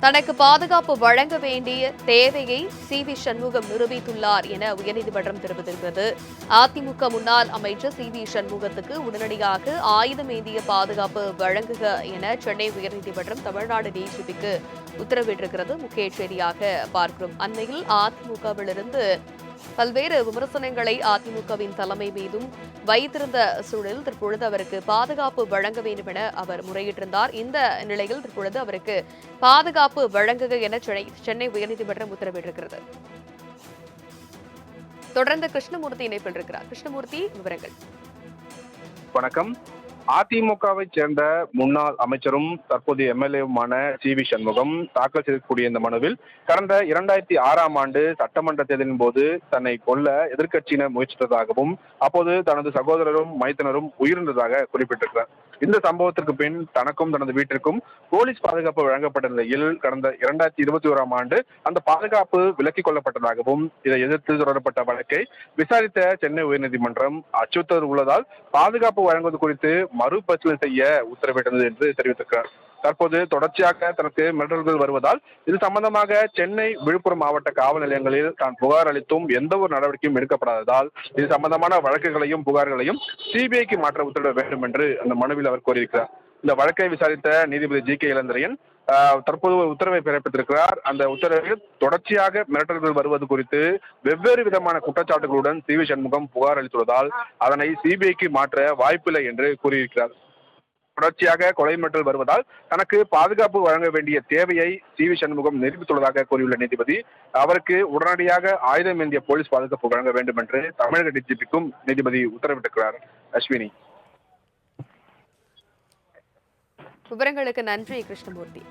தனக்கு பாதுகாப்பு வழங்க வேண்டிய தேவையை சி.வி. சண்முகம் நிரூபித்துள்ளார் என உயர்நீதிமன்றம் தெரிவித்திருக்கிறது. அதிமுக முன்னாள் அமைச்சர் சி.வி. சண்முகத்துக்கு உடனடியாக ஆயுதம் ஏந்திய பாதுகாப்பு வழங்குக என சென்னை உயர்நீதிமன்றம் தமிழ்நாடு டிஜிபிக்கு உத்தரவிட்டிருக்கிறது. முக்கிய செய்தியாக பார்க்கிறோம். அண்மையில் அதிமுகவிலிருந்து பல்வேறு விமர்சனங்களை அதிமுகவின் தலைமை மீதும் வைத்திருந்த சூழலில் தற்பொழுது அவருக்கு பாதுகாப்பு வழங்க வேண்டும் என அவர் முறையிட்டிருந்தார். இந்த நிலையில் தற்பொழுது அவருக்கு பாதுகாப்பு வழங்குக என சென்னை உயர்நீதிமன்றம் உத்தரவிட்டிருக்கிறது. தொடர்ந்து கிருஷ்ணமூர்த்தி இணைப்பில் இருக்கிறார். கிருஷ்ணமூர்த்தி, விவரங்கள். வணக்கம். அதிமுகவை சேர்ந்த முன்னாள் அமைச்சரும் தற்போதைய எம்எல்ஏவுமான சி.வி. சண்முகம் தாக்கல் செய்யக்கூடிய இந்த மனுவில் கடந்த 2006ஆம் ஆண்டு சட்டமன்ற தேர்தலின் போது தன்னை கொல்ல எதிர்க்கட்சியினர் முயற்சித்ததாகவும் அப்போது தனது சகோதரரும் மைத்தனரும் உயிரிழந்ததாக குறிப்பிட்டிருக்கிறார். இந்த சம்பவத்திற்கு பின் தனக்கும் தனது வீட்டிற்கும் போலீஸ் பாதுகாப்பு வழங்கப்பட்ட நிலையில் கடந்த 2021ஆம் ஆண்டு அந்த பாதுகாப்பு விலக்கிக் கொள்ளப்பட்டதாகவும் இதை எதிர்த்து தொடரப்பட்ட வழக்கை விசாரித்த சென்னை உயர்நீதிமன்றம் அச்சுறுத்தல் உள்ளதால் பாதுகாப்பு வழங்குவது குறித்து மறுபரிசீலனை செய்ய உத்தரவிட்டது என்று தெரிவித்திருக்கிறார். தற்போது தொடர்ச்சியாக தனக்கு மிரட்டல்கள் வருவதால் இது சம்பந்தமாக சென்னை, விழுப்புரம் மாவட்ட காவல் நிலையங்களில் தான் புகார் அளித்தும் எந்த ஒரு நடவடிக்கையும் எடுக்கப்படாததால் இது சம்பந்தமான வழக்குகளையும் புகார்களையும் சிபிஐக்கு மாற்ற உத்தரவிட வேண்டும் என்று அந்த மனுவில் அவர் கோரியிருக்கிறார். இந்த வழக்கை விசாரித்த நீதிபதி ஜி.கே. இளந்திரையன் தற்போது ஒரு உத்தரவை பிறப்பித்திருக்கிறார். அந்த உத்தரவில் தொடர்ச்சியாக மிரட்டல்கள் வருவது குறித்து வெவ்வேறு விதமான குற்றச்சாட்டுகளுடன் சி.வி. சண்முகம் புகார் அளித்துள்ளதால் அதனை சிபிஐக்கு மாற்ற வாய்ப்பில்லை என்று கூறியிருக்கிறார். தொடர்ச்சியாக கொலை மிரட்டல் வருவதால் தனக்கு பாதுகாப்பு வழங்க வேண்டிய தேவையை சி.வி. சண்முகம் நிரூபித்துள்ளதாக கூறியுள்ள நீதிபதி அவருக்கு உடனடியாக ஆயுதம் ஏந்திய போலீஸ் பாதுகாப்பு வழங்க வேண்டும் என்று தமிழக டிஜிபிக்கும் நீதிபதி உத்தரவிட்டிருக்கிறார். அஸ்வினி, விவரங்களுக்கு நன்றி கிருஷ்ணமூர்த்தி.